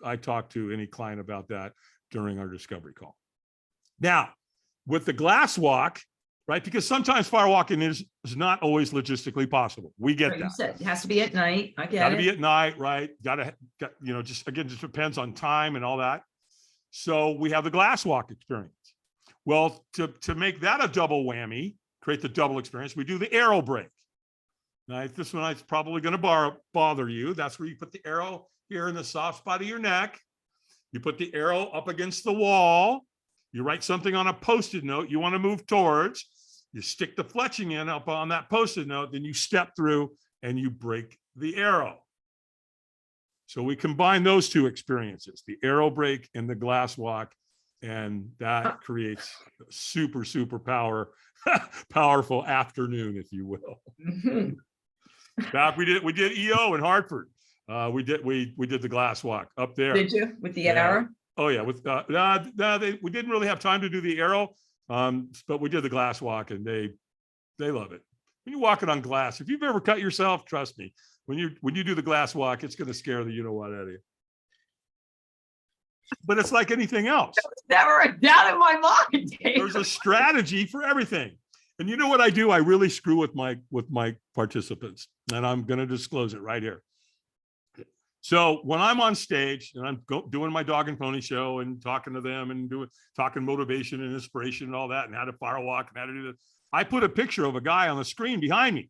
I talk to any client about that during our discovery call. Now, with the glass walk, right? Because sometimes firewalking is not always logistically possible. We get that. You said it has to be at night. I get it. Got to be at night, right? Got just depends on time and all that. So we have the glass walk experience. Well, to make that a double whammy, create the double experience, we do the arrow break. Now, this one is probably going to bother you. That's where you put the arrow here in the soft spot of your neck. You put the arrow up against the wall. You write something on a Post-it note you want to move towards. You stick the fletching in up on that Post-it note, then you step through and you break the arrow. So we combine those two experiences, the arrow break and the glass walk, and that creates a super, super powerful afternoon, if you will. Mm-hmm. Back we did EO in Hartford. We did the glass walk up there. Did you with the arrow? Oh yeah, with we didn't really have time to do the arrow, but we did the glass walk, and they love it. When you're walking on glass, if you've ever cut yourself, trust me, when you do the glass walk, it's going to scare the you-know-what out of you. But it's like anything else. That was never a doubt in my mind, Dave. There's a strategy for everything. And you know what I do? I really screw with my participants, and I'm going to disclose it right here. So when I'm on stage and I'm doing my dog and pony show and talking to them and talking motivation and inspiration and all that, and how to firewalk and how to do this, I put a picture of a guy on the screen behind me.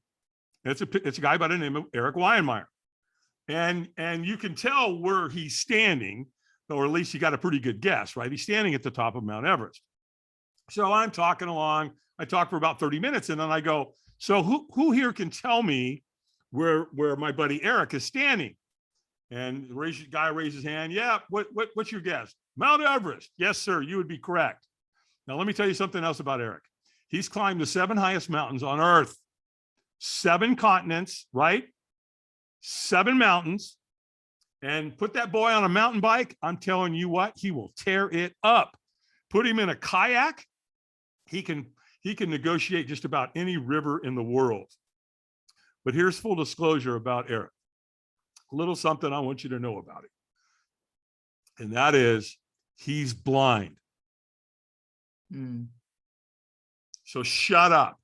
It's a guy by the name of Eric Weinmeier. And you can tell where he's standing, or at least you got a pretty good guess, right? He's standing at the top of Mount Everest. So I'm talking along. I talk for about 30 minutes, and then I go, so who here can tell me where my buddy Eric is standing? And the guy raises his hand. Yeah, what's your guess? Mount Everest. Yes, sir, you would be correct. Now, let me tell you something else about Eric. He's climbed the 7 highest mountains on Earth, 7 continents, right? 7 mountains. And put that boy on a mountain bike. I'm telling you what, he will tear it up. Put him in a kayak. He can negotiate just about any river in the world. But here's full disclosure about Eric. A little something I want you to know about it. And that is, he's blind. So shut up.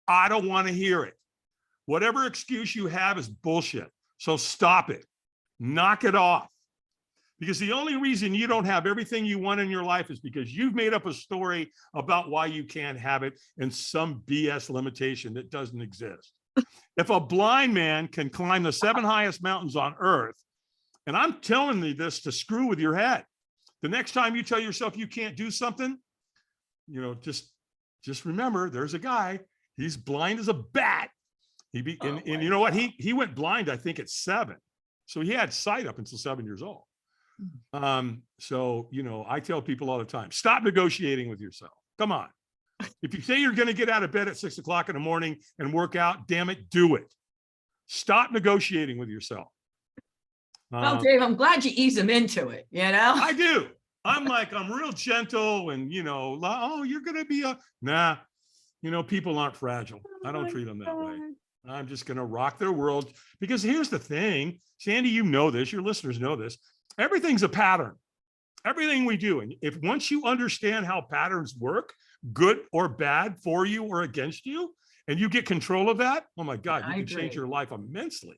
I don't want to hear it. Whatever excuse you have is bullshit. So stop it. Knock it off. Because the only reason you don't have everything you want in your life is because you've made up a story about why you can't have it and some BS limitation that doesn't exist. If a blind man can climb the 7 highest mountains on Earth, and I'm telling you this to screw with your head, the next time you tell yourself you can't do something, just remember, there's a guy, he's blind as a bat. And you know what? He went blind, I think, at 7. So he had sight up until 7 years old. So, I tell people all the time, stop negotiating with yourself. Come on. If you say you're going to get out of bed at 6 o'clock in the morning and work out, damn it, do it. Stop negotiating with yourself. Well, Dave, I'm glad you ease them into it, I do. I'm real gentle and, oh, you're going to be nah, people aren't fragile. I don't treat them that way. I'm just going to rock their world, because here's the thing, Sandy, you know this, your listeners know this. Everything's a pattern. Everything we do. And if once you understand how patterns work, good or bad, for you or against you, and you get control of that, oh my God, you can change your life immensely.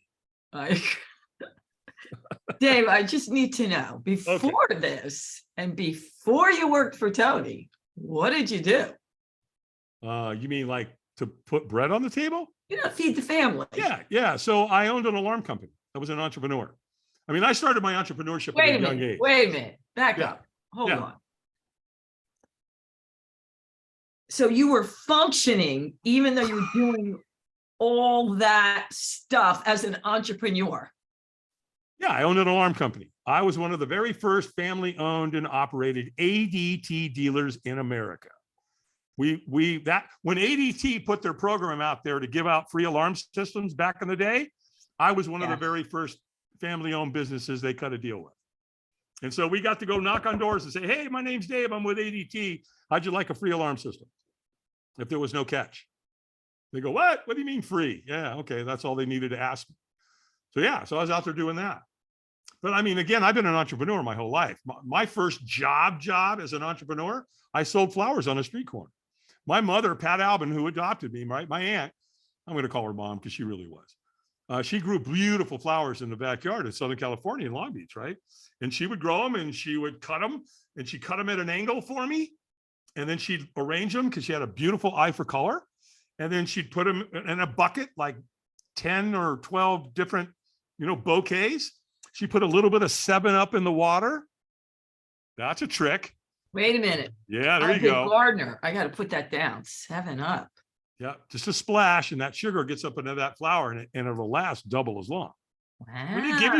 Dave, I just need to know, before this and before you worked for Tony, what did you do? You mean like to put bread on the table? Feed the family. Yeah. So I owned an alarm company. I was an entrepreneur. I mean, I started my entrepreneurship at a young age. Wait a minute. Back up. Hold on. So you were functioning even though you're doing all that stuff as an entrepreneur. Yeah, I owned an alarm company. I was one of the very first family-owned and operated ADT dealers in America. When ADT put their program out there to give out free alarm systems back in the day, I was one of the very first family-owned businesses they cut a deal with. And so we got to go knock on doors and say, hey, my name's Dave, I'm with ADT. How'd you like a free alarm system? If there was no catch. They go, what? What do you mean free? Yeah, okay, that's all they needed to ask me. So I was out there doing that. But I mean, again, I've been an entrepreneur my whole life. My first job as an entrepreneur, I sold flowers on a street corner. My mother, Pat Albin, who adopted me, right? My aunt, I'm going to call her mom because she really was. She grew beautiful flowers in the backyard in Southern California in Long Beach, right? And she would grow them and she would cut them, and she cut them at an angle for me. And then she'd arrange them because she had a beautiful eye for color. And then she'd put them in a bucket, like 10 or 12 different, bouquets. She put a little bit of 7-Up in the water. That's a trick. Wait a minute. Yeah, there you go. Gardener. I got to put that down. 7-Up. Yeah, just a splash, and that sugar gets up into that flour, and it'll last double as long. Wow. They give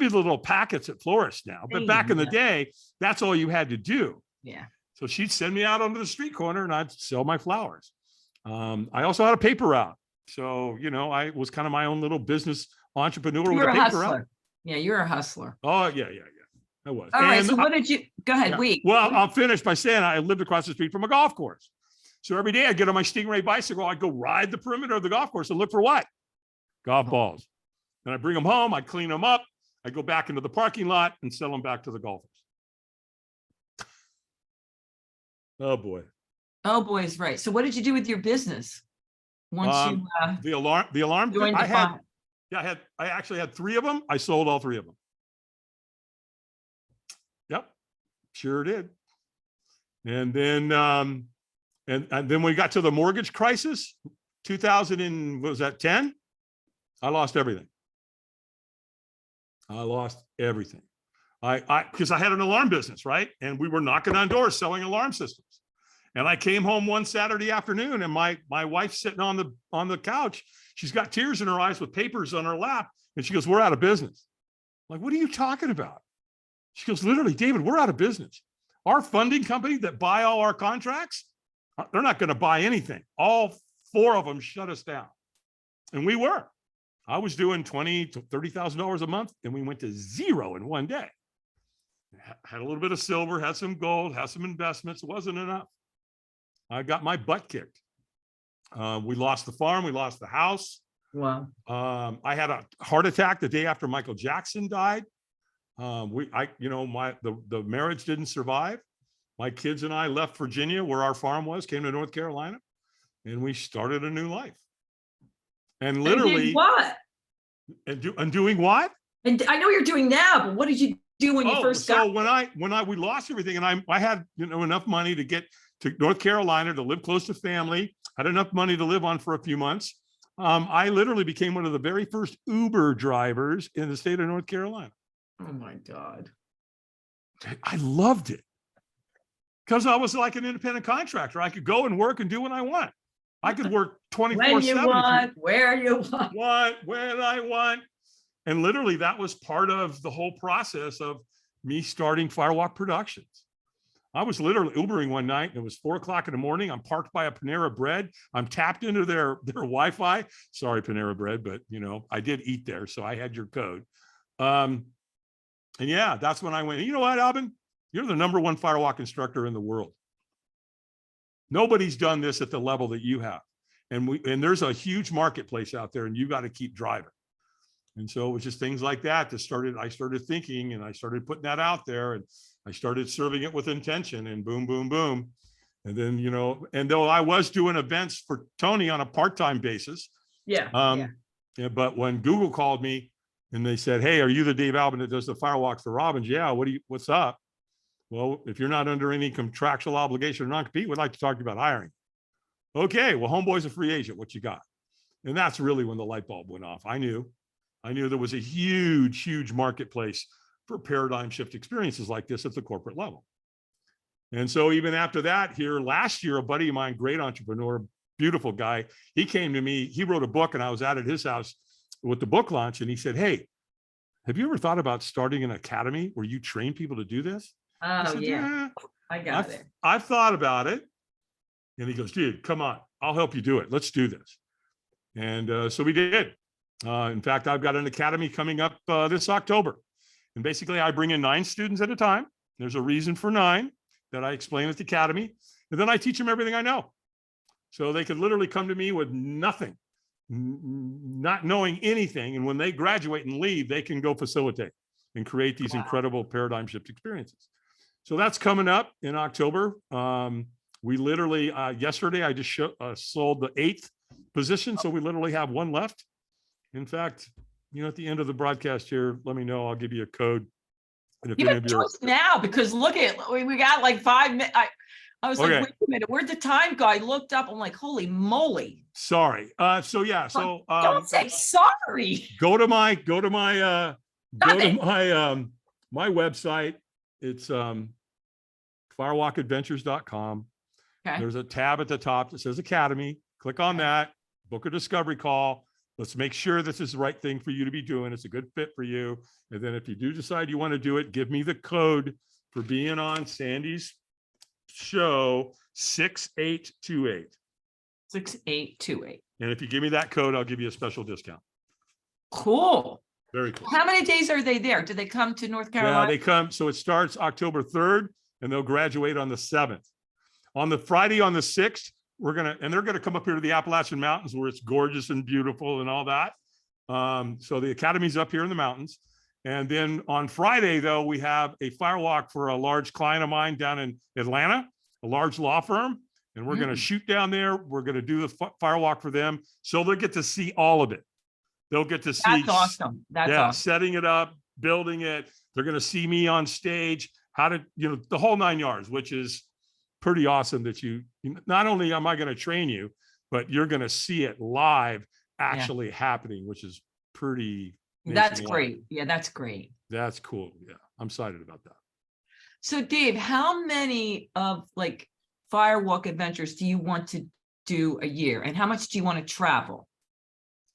you the little packets at florists now, but back in the day, that's all you had to do. Yeah. So she'd send me out onto the street corner, and I'd sell my flowers. I also had a paper route, so I was kind of my own little business entrepreneur with a paper route. Yeah, you're a hustler. Oh yeah, I was. All right. So what did you? Go ahead. Well, I'll finish by saying I lived across the street from a golf course. So every day I'd get on my Stingray bicycle, I'd go ride the perimeter of the golf course and look for what? Golf balls. And I'd bring them home, I'd clean them up, I'd go back into the parking lot and sell them back to the golfers. Oh boy. Oh, boys, right. So what did you do with your business once you The alarm. joined the fire? I actually had 3 of them. I sold all 3 of them. Yep, sure did. And then, and then we got to the mortgage crisis, 2000 and what was that, 10? I lost everything. I lost everything. Because I had an alarm business, right? And we were knocking on doors selling alarm systems. And I came home one Saturday afternoon, and my wife's sitting on the couch. She's got tears in her eyes with papers on her lap, and she goes, "We're out of business." I'm like, "What are you talking about?" She goes, "Literally, David, we're out of business. Our funding company that buy all our contracts, they're not going to buy anything. All 4 of them shut us down." And we were. I was doing $20,000 to $30,000 a month, and we went to 0 in one day. Had a little bit of silver, had some gold, had some investments. It wasn't enough. I got my butt kicked. We lost the farm. We lost the house. Wow. I had a heart attack the day after Michael Jackson died. The marriage didn't survive. My kids and I left Virginia, where our farm was, came to North Carolina, and we started a new life. And literally, what? And doing what? And I know you're doing now, but what did you do when you first got? So we lost everything, and I had enough money to get to North Carolina to live close to family. Had enough money to live on for a few months. I literally became one of the very first Uber drivers in the state of North Carolina. Oh my God. I loved it because I was like an independent contractor. I could go and work and do what I want. I could work 24/7. When you want, where you want. When I want. And literally that was part of the whole process of me starting Firewalk Productions. I was literally Ubering one night, and it was 4:00 in the morning. I'm parked by a Panera Bread. I'm tapped into their Wi-Fi. Sorry, Panera Bread, but I did eat there, so I had your code. And yeah, that's when I went, "You know what, Albin? You're the #1 Firewalk instructor in the world. Nobody's done this at the level that you have. And there's a huge marketplace out there, and you got to keep driving." And so it was just things like that I started thinking, and I started putting that out there, and I started serving it with intention, and boom, boom, boom. And then, and though I was doing events for Tony on a part-time basis. Yeah. But when Google called me and they said, "Hey, are you the Dave Albin that does the Firewalks for Robbins?" "Yeah, what's up?" "Well, if you're not under any contractual obligation or non-compete, we'd like to talk to you about hiring." "Okay, well, homeboy's a free agent. What you got?" And that's really when the light bulb went off. I knew there was a huge, huge marketplace for paradigm shift experiences like this at the corporate level. And so even after that, here last year, a buddy of mine, great entrepreneur, beautiful guy, he came to me, he wrote a book, and I was out at his house with the book launch, and he said, "Hey, have you ever thought about starting an academy where you train people to do this?" Oh, said, yeah. I got it. I've thought about it. And he goes, "Dude, come on, I'll help you do it. Let's do this." And so we did. In fact, I've got an academy coming up this October. And basically, I bring in 9 students at a time. There's a reason for 9 that I explain at the academy. And then I teach them everything I know. So they can literally come to me with nothing, not knowing anything. And when they graduate and leave, they can go facilitate and create these incredible paradigm shift experiences. So that's coming up in October. We literally, yesterday, I just sold the 8th position. So we literally have 1 left. In fact, at the end of the broadcast here, let me know. I'll give you a code. And if You have choice now, because look at it. We got like 5 minutes. I was like, wait a minute, where'd the time go? I looked up. I'm like, holy moly. Sorry. So yeah. So don't say sorry. Go to my my website. It's firewalkadventures.com. Okay. There's a tab at the top that says Academy. Click on that. Book a discovery call. Let's make sure this is the right thing for you to be doing. It's a good fit for you. And then if you do decide you want to do it, give me the code for being on Sandy's show, 6828. 6828. And if you give me that code, I'll give you a special discount. Cool. Very cool. How many days are they there? Do they come to North Carolina? Yeah, they come. So it starts October 3rd, and they'll graduate on the 7th. On the Friday, on the 6th, they're going to come up here to the Appalachian Mountains, where it's gorgeous and beautiful and all that. So the academy's up here in the mountains. And then on Friday, though, we have a firewalk for a large client of mine down in Atlanta, a large law firm. and we're going to shoot down there. We're going to do the firewalk for them. So they'll get to see all of it. They'll get to see, That's awesome. That's awesome. setting it up, building it. They're going to see me on stage, how to, the whole 9 yards, which is pretty awesome that not only am I going to train you, but you're going to see it live actually happening, which is pretty. That's great. Yeah, that's great. That's cool. Yeah, I'm excited about that. So Dave, how many of like Firewalk adventures do you want to do a year? And how much do you want to travel?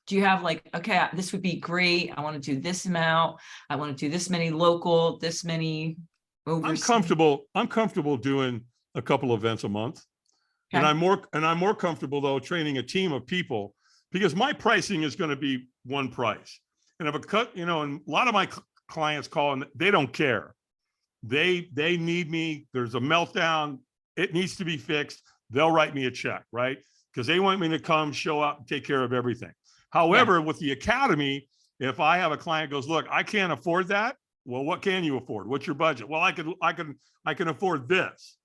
Do you have like, okay, this would be great. I want to do this amount. I want to do this many local, this many overseas. I'm comfortable doing a couple events a month. Okay. And I'm more comfortable though training a team of people, because my pricing is going to be one price. And if and a lot of my clients call and they don't care. They need me. There's a meltdown. It needs to be fixed. They'll write me a check, right? Because they want me to come, show up, and take care of everything. However, with the academy, if I have a client goes, look, I can't afford that. Well, what can you afford? What's your budget? Well, I can afford this.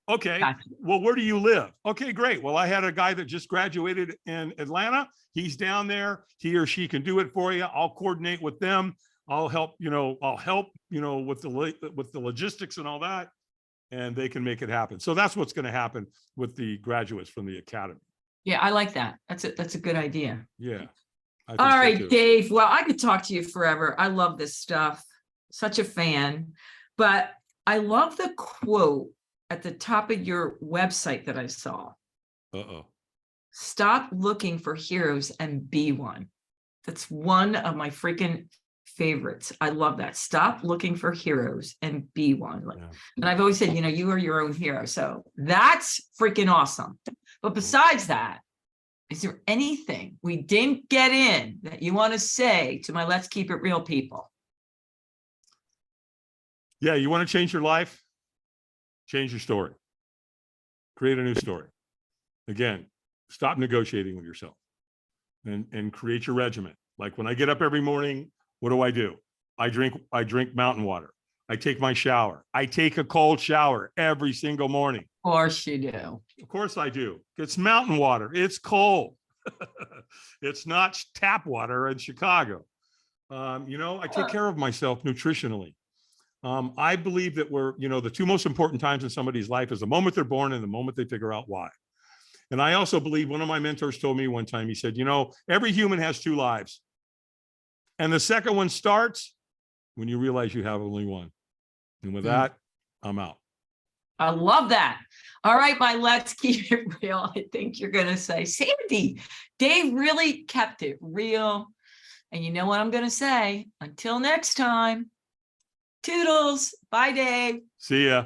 Okay. Gotcha. Well, where do you live? Okay, great. Well, I had a guy that just graduated in Atlanta. He's down there. He or she can do it for you. I'll coordinate with them. I'll help, with the logistics and all that, and they can make it happen. So that's what's going to happen with the graduates from the academy. Yeah, I like that. That's a good idea. Yeah. All right, Dave. Well, I could talk to you forever. I love this stuff. Such a fan. But I love the quote at the top of your website that I saw. Stop looking for heroes and be one. That's one of my freaking favorites. I love that. Stop looking for heroes and be one. And I've always said, you are your own hero. So that's freaking awesome. But besides that, is there anything we didn't get in that you want to say to my Let's Keep It Real people? Yeah, you want to change your life? Change your story. Create a new story. Again, stop negotiating with yourself and create your regimen. Like when I get up every morning, what do? I drink mountain water. I take my shower. I take a cold shower every single morning. Of course you do. Of course I do. It's mountain water. It's cold. It's not tap water in Chicago. I take care of myself nutritionally. I believe that the two most important times in somebody's life is the moment they're born and the moment they figure out why. And I also believe, one of my mentors told me one time, he said, every human has two lives. And the second one starts when you realize you have only one. And with that, I'm out. I love that. All right, my Let's Keep It Real. I think you're going to say, Sandy, Dave really kept it real. And you know what I'm going to say? Until next time, toodles. Bye, Dave. See ya.